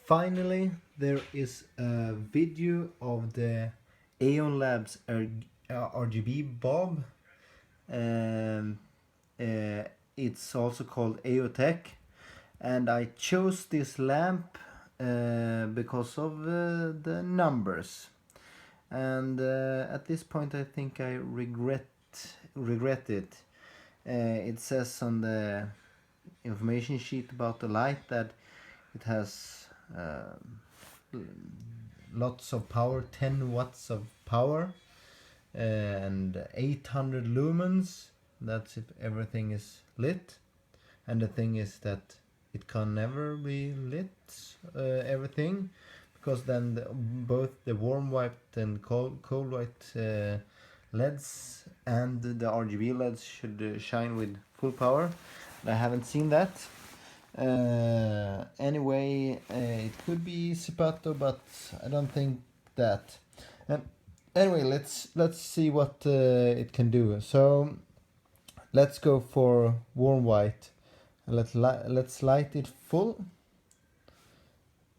Finally, there is a video of the AEON Labs RGB bulb. Um, it's also called AEOTech, and I chose this lamp because of the numbers. And at this point, I think I regret it. It says on the information sheet about the light that it has lots of power, 10 watts of power, and 800 lumens. That's if everything is lit. And the thing is that it can never be lit, everything, because then both the warm white and cold white LEDs and the RGB LEDs should shine with full power. I haven't seen that. Anyway, it could be Zipabox, but I don't think that. Anyway, let's see what it can do. So let's go for warm white. Let's light it full,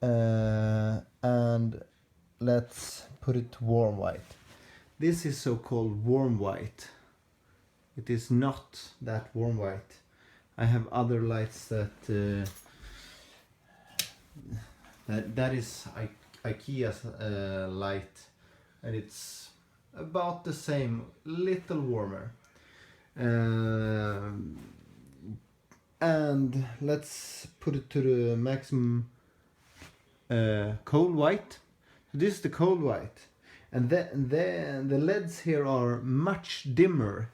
and let's put it to warm white. This is so-called warm white. It is not that warm white. I have other lights that that is IKEA's light, and it's about the same, little warmer. And let's put it to the maximum cold white. So this is the cold white, and the LEDs here are much dimmer.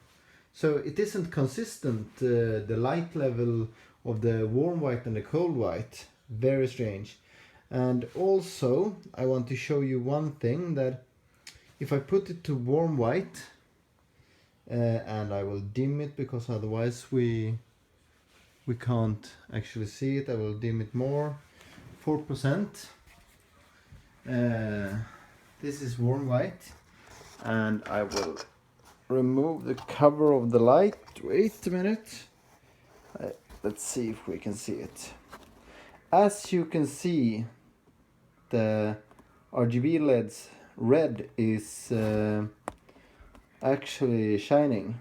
So it isn't consistent, the light level of the warm white and the cold white. Very strange. And also I want to show you one thing, that if I put it to warm white, and I will dim it because otherwise we can't actually see it. I will dim it more, 4%. This is warm white, and I will remove the cover of the light. Wait a minute. Let's see if we can see it. As you can see, the RGB LEDs red is actually shining,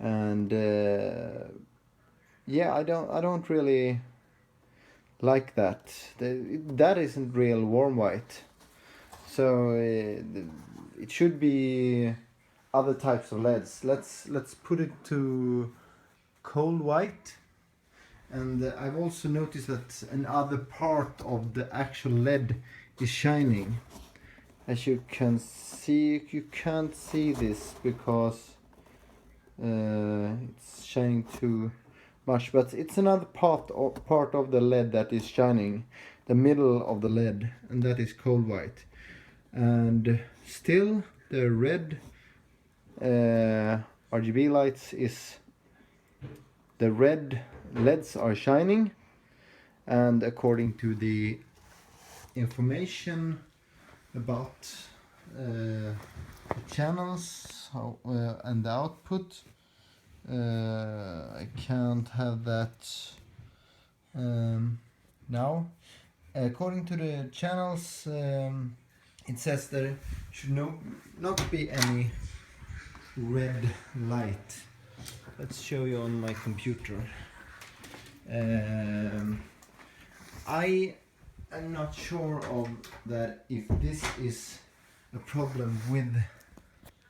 and yeah, I don't really like that. That isn't real warm white. So it should be other types of LEDs. Let's put it to cold white. And I've also noticed that another part of the actual LED is shining. As you can see, you can't see this because it's shining too much, but it's another part of the LED that is shining, the middle of the LED, and that is cold white. And still the red RGB lights is, the red LEDs are shining, and according to the information about the channels and the output, I can't have that now. According to the channels, it says there should not be any red light. Let's show you on my computer. I am not sure of that, if this is a problem with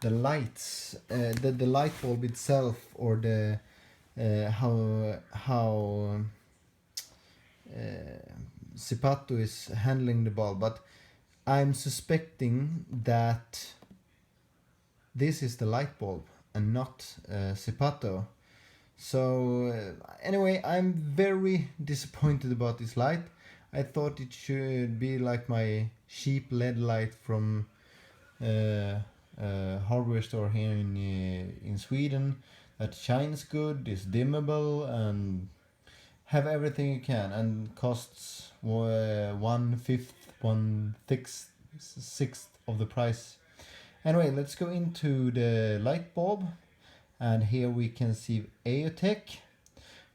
the lights, the light bulb itself, or the how Zipabox is handling the bulb, but I'm suspecting that this is the light bulb and not Zipabox. So anyway, I'm very disappointed about this light. I thought it should be like my cheap LED light from hardware store here in Sweden, that shines good, is dimmable, and have everything you can, and costs 1/6 of the price. Anyway, let's go into the light bulb, and here we can see AEOTech.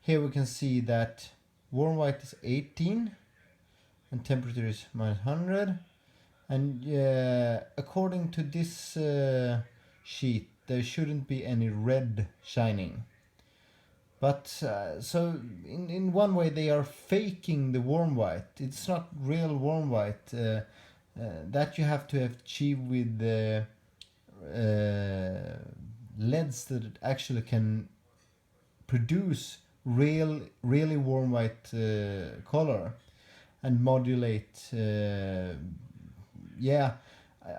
Here we can see that warm white is 18, and temperature is -100. And according to this sheet, there shouldn't be any red shining. But so in one way they are faking the warm white. It's not real warm white. That you have to achieve with the LEDs that actually can produce really warm white color and modulate. Yeah,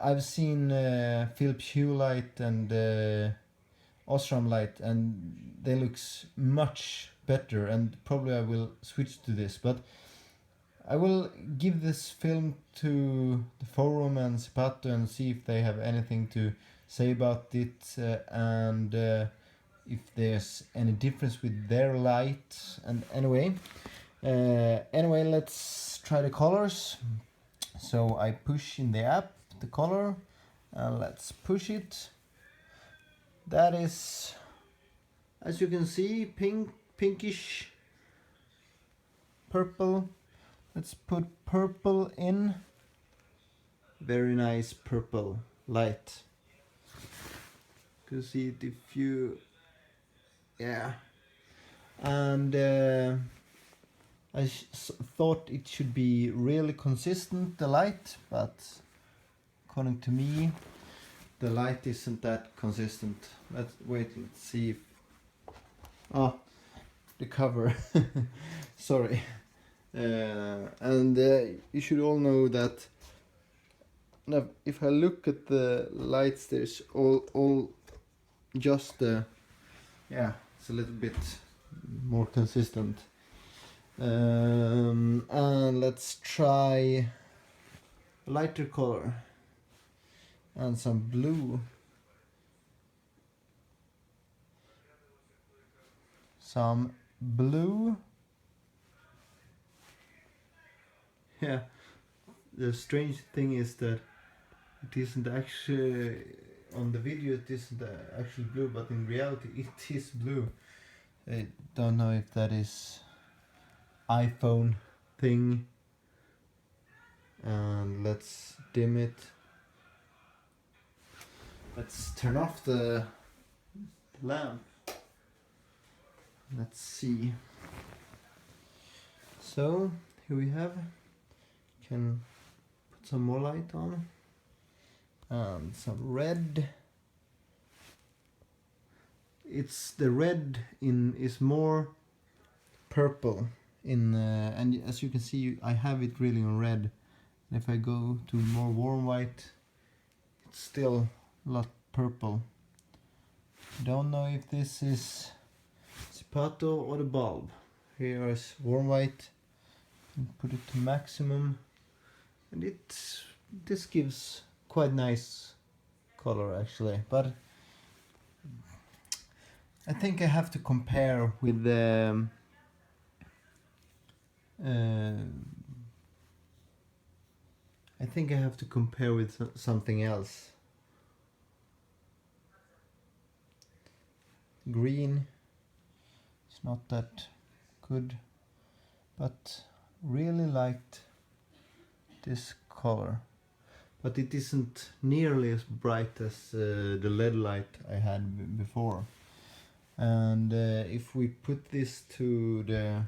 I've seen Philips Hue light and Osram light, and they looks much better, and probably I will switch to this. But I will give this film to the forum and Zipato and see if they have anything to say about it, and if there's any difference with their light. And anyway, let's try the colors. So I push in the app the color, and let's push it. That is, as you can see, pinkish purple. Let's put purple in. Very nice purple light. You can see it if you, yeah. And I thought it should be really consistent, the light, but according to me, the light isn't that consistent. Let's wait and see if... Oh, the cover. Sorry. And you should all know that now, if I look at the lights, there's all just yeah, it's a little bit more consistent. And let's try a lighter color and some blue. Some blue. Yeah, the strange thing is that it isn't actually, on the video it isn't actually blue, but in reality it is blue. I don't know if that is iPhone thing. And let's dim it. Let's turn off the lamp. Let's see. So here we have, can put some more light on and some red. It's the red is more purple in and as you can see, I have it really on red. And if I go to more warm white, it's still a lot purple. Don't know if this is Zipato or the bulb. Here is warm white. Put it to maximum, and this gives quite nice color actually. But I think I have to compare with the I think I have to compare with something else. Green is not that good, but really liked this color. But it isn't nearly as bright as the LED light I had before. And if we put this to the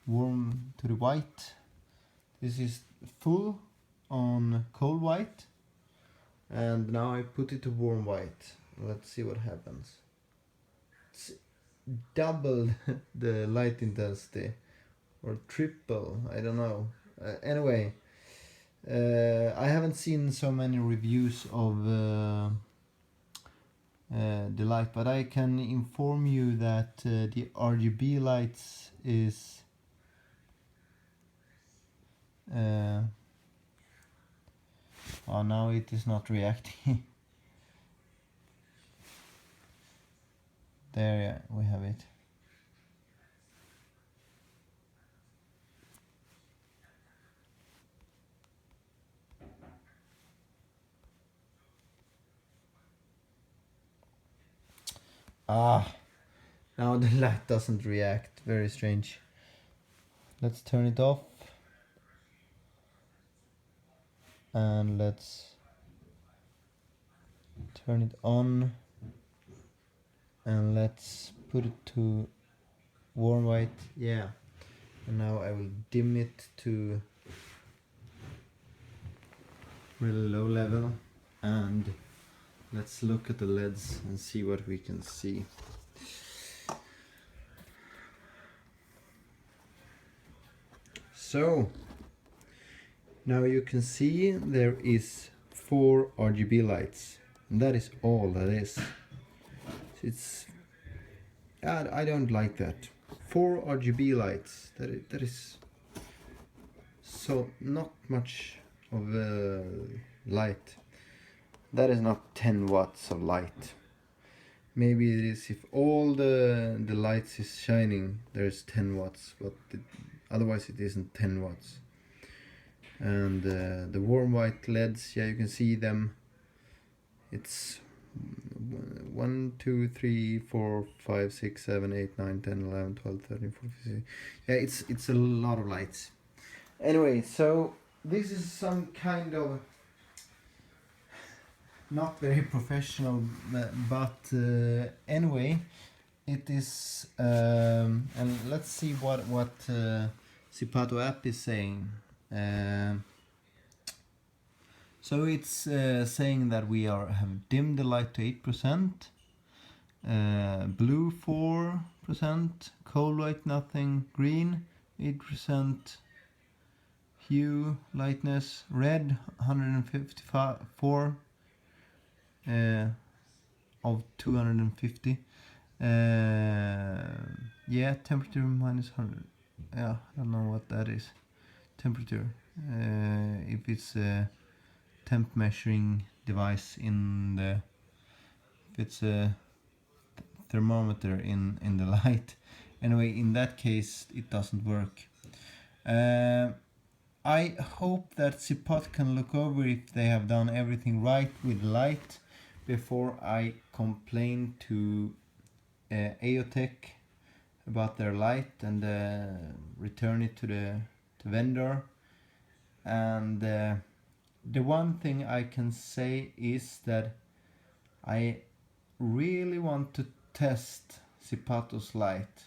white, this is full on cold white, and now I put it to warm white. Let's see what happens. It's double the light intensity, or triple, I don't know. Anyway, I haven't seen so many reviews of the light, but I can inform you that the RGB lights is oh, now it is not reacting. There, yeah, we have it. Ah, now the light doesn't react. Very strange. Let's turn it off. and let's turn it on, and let's put it to warm white. Yeah, and now I will dim it to really low level, and let's look at the LEDs and see what we can see. So now you can see there is 4 RGB lights, and that is all that is. It's I don't like that. 4 RGB lights. That is so not much of light. That is not 10 watts of light. Maybe it is if all the lights is shining, there's 10 watts, but otherwise it isn't 10 watts. And the warm white LEDs, yeah, you can see them. It's 1, 2, 3, 4, 5, 6, 7, 8, 9, 10, 11, 12, 13, 14, 15. Yeah, it's a lot of lights. Anyway, so this is some kind of not very professional, but anyway, it is. And let's see what Zipato app is saying. So it's saying that we have dimmed the light to 8%, blue 4%, cold white nothing, green 8%, hue lightness, red 154 of 250. Yeah, temperature minus 100. Yeah, I don't know what that is. Temperature. If it's a temp measuring device in the, if it's a thermometer in the light. Anyway, in that case it doesn't work. I hope that Zipato can look over if they have done everything right with light before I complain to AEON about their light and return it to the vendor. And the one thing I can say is that I really want to test Zipato's light.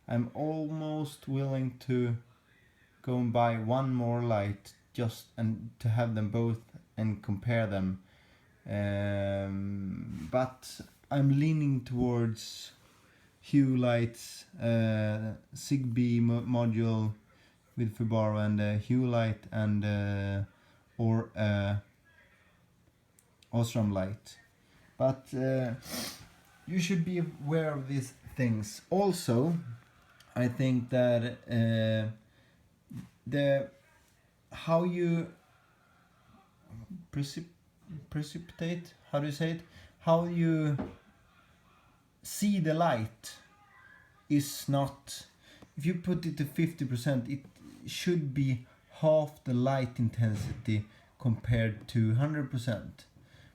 I'm almost willing to go and buy one more light just and to have them both and compare them. But I'm leaning towards Hue lights, Zigbee module with Fibaro, and Hue light, and or Osram light. But you should be aware of these things. Also, I think that how you precipitate, how do you say it? How you see the light is not. If you put it to 50%, it should be half the light intensity compared to 100%.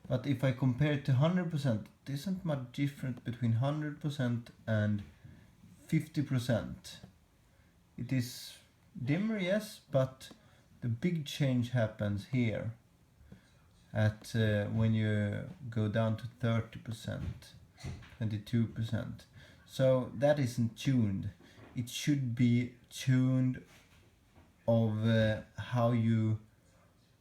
But if I compare it to 100%, it isn't much different between 100% and 50%. It is dimmer, yes, but the big change happens here at when you go down to 30%, 22%. So that isn't tuned. It should be tuned of how you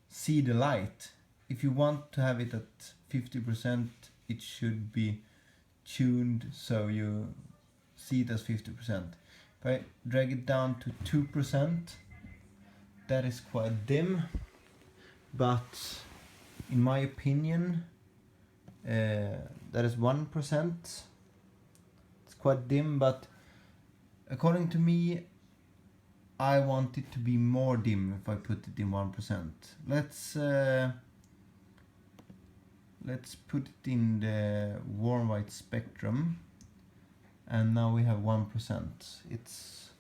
see the light. If you want to have it at 50%, it should be tuned so you see it as 50%. If I drag it down to 2%, that is quite dim, but in my opinion that is 1%. It's quite dim, but according to me I want it to be more dim if I put it in 1%. Let's put it in the warm white spectrum, and now we have 1%. It's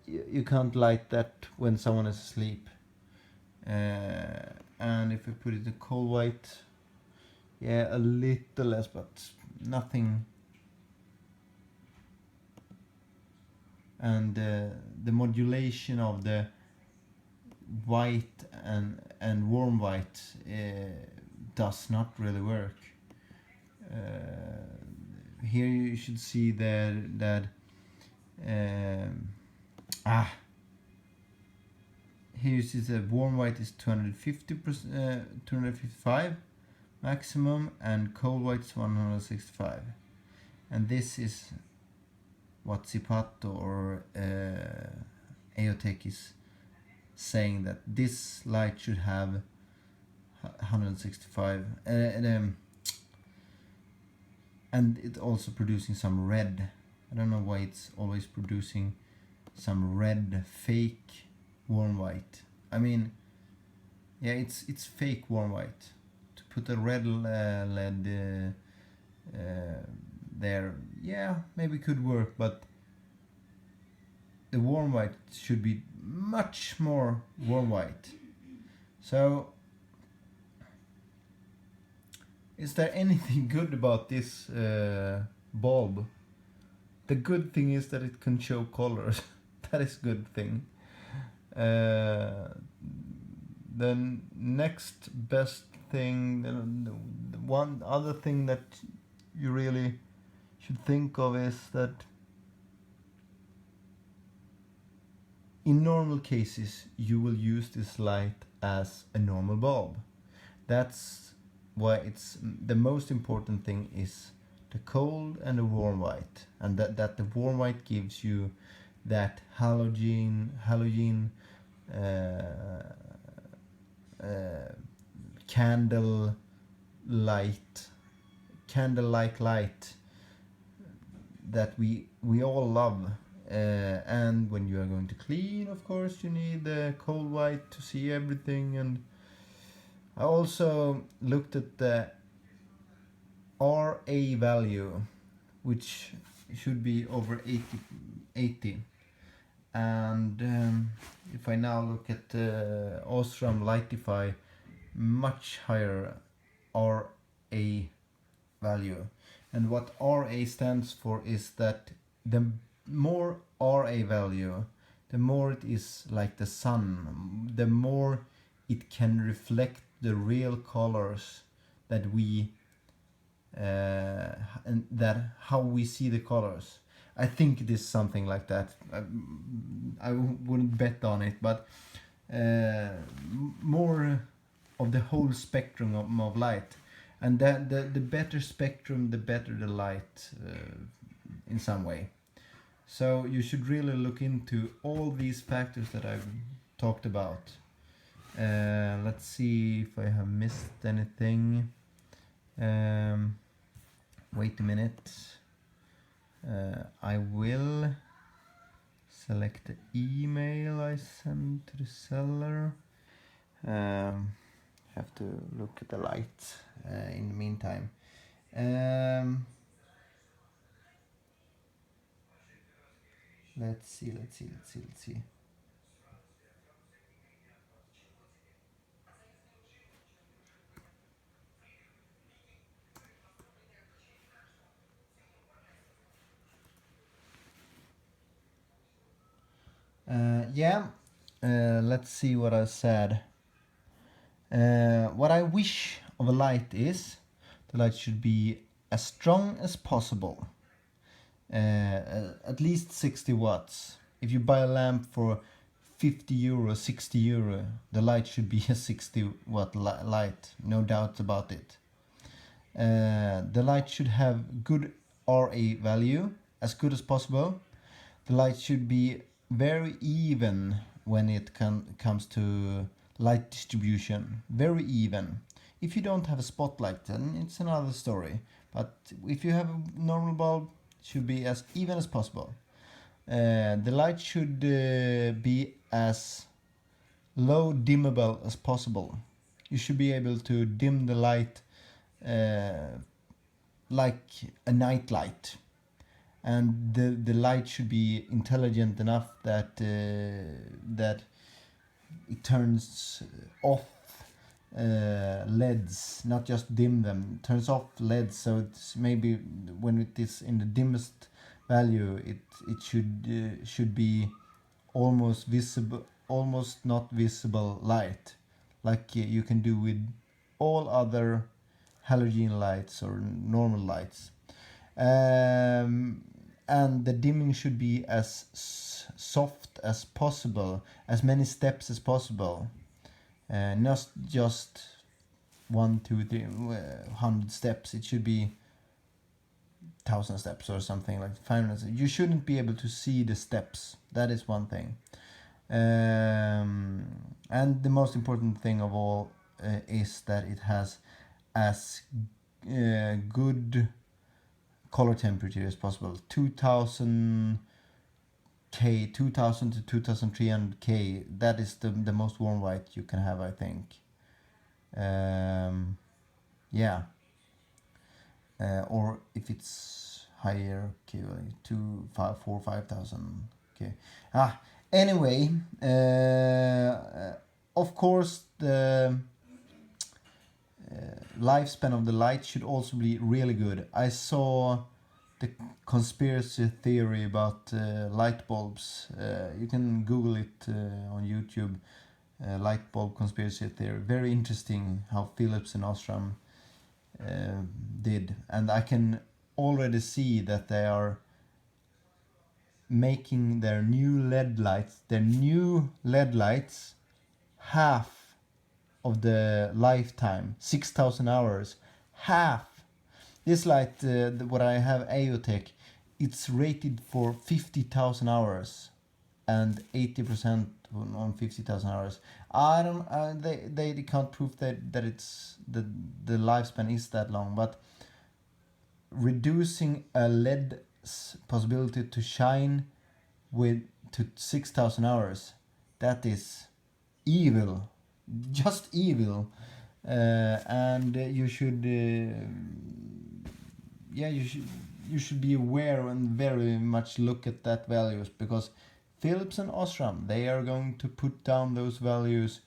you can't light that when someone is asleep. And if we put it in cold white, yeah, a little less, but nothing. And the modulation of the white and warm white does not really work. Here you should see that here you see that warm white is 255 maximum and cold white is 165, and this is what Zipato or AEON is saying, that this light should have 165 and it's also producing some red. I don't know why it's always producing some red fake warm white. I mean, yeah, it's fake warm white. To put a red LED there, yeah, maybe could work, but the warm white should be much more warm white. So is there anything good about this bulb? The good thing is that it can show colors. That is a good thing. The next best thing, the one other thing that you really should think of is that in normal cases you will use this light as a normal bulb. That's why it's the most important thing is the cold and the warm white, and that the warm white gives you that halogen candle like light that we all love. And when you are going to clean, of course, you need the cold white to see everything. And I also looked at the RA value, which should be over 80. And if I now look at Osram Lightify, much higher RA value. And what RA stands for is that the more RA value, the more it is like the sun, the more it can reflect the real colors that we and that how we see the colors. I think it is something like that. I wouldn't bet on it, but more of the whole spectrum of light, and that the better spectrum, the better the light in some way. So you should really look into all these factors that I've talked about. Let's see if I have missed anything. Wait a minute. I will select the email I sent to the seller. Have to look at the light in the meantime. Let's see. Let's see what I said. What I wish of a light is the light should be as strong as possible, at least 60 watts. If you buy a lamp for 50 euro, 60 euro, the light should be a 60 watt light, no doubt about it. The light should have good RA value, as good as possible. The light should be very even when it comes to light distribution, very even. If you don't have a spotlight, then it's another story, but if you have a normal bulb, it should be as even as possible. The light should be as low dimmable as possible. You should be able to dim the light like a night light, and the light should be intelligent enough that it turns off LEDs, not just dim them. It turns off LEDs, so it's maybe when it is in the dimmest value, it should be almost visible, almost not visible light, like you can do with all other halogen lights or normal lights. And the dimming should be as soft as possible, as many steps as possible, not just 1, 2, 3, 100 steps. It should be 1,000 steps or something, like 500. You shouldn't be able to see the steps. That is one thing. And the most important thing of all is that it has as good color temperature as possible. 2000 K, 2000 to 2300 K. That is the most warm white you can have, I think. Yeah. Or if it's higher, okay, 2, 5, 4, 5,000. Okay. Anyway, of course the lifespan of the light should also be really good. I saw the conspiracy theory about light bulbs. You can Google it on YouTube. Light bulb conspiracy theory. Very interesting how Philips and Osram did, and I can already see that they are making their new LED lights half of the lifetime, 6,000 hours, half. This light, what I have, AEOTech, it's rated for 50,000 hours and 80% on 50,000 hours. I don't. They can't prove that it's the lifespan is that long, but reducing a LED's possibility to shine to 6,000 hours, that is evil, just evil, and you should. You should be aware and very much look at that values, because Philips and Osram, they are going to put down those values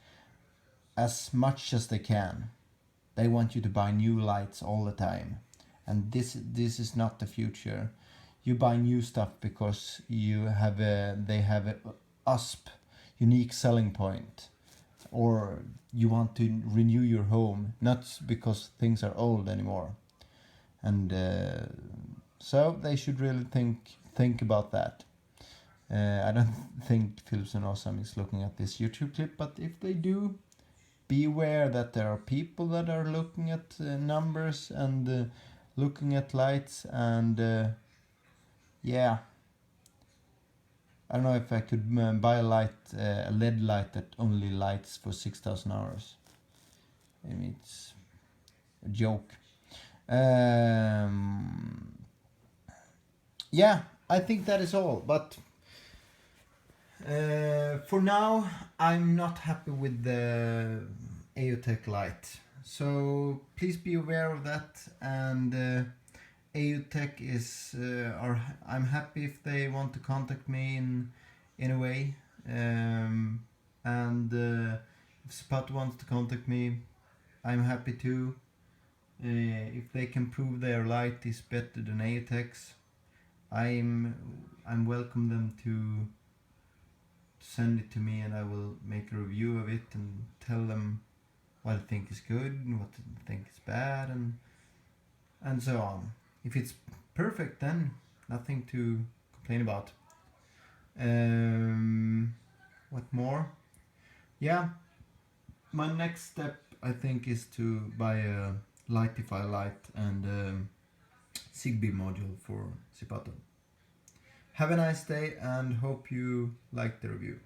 as much as they can. They want you to buy new lights all the time, and this is not the future. You buy new stuff because they have a USP, unique selling point, or you want to renew your home, not because things are old anymore. And so they should really think about that. I don't think Philips and Osram is looking at this YouTube clip, but if they do, be aware that there are people that are looking at numbers and looking at lights, and yeah, I don't know if I could buy a LED light that only lights for 6,000 hours. I mean, it's a joke. Yeah, I think that is all, but for now I'm not happy with the AEOTech light, so please be aware of that. And AEOTech is I'm happy if they want to contact me in a way, and if Zipabox wants to contact me, I'm happy too. If they can prove their light is better than AEOTech's, I'm welcome them to send it to me, and I will make a review of it and tell them what I think is good and what I think is bad, and so on. If it's perfect, then nothing to complain about. What more? Yeah, my next step, I think, is to buy a Lightify light and Zigbee module for Zipabox. Have a nice day and hope you liked the review.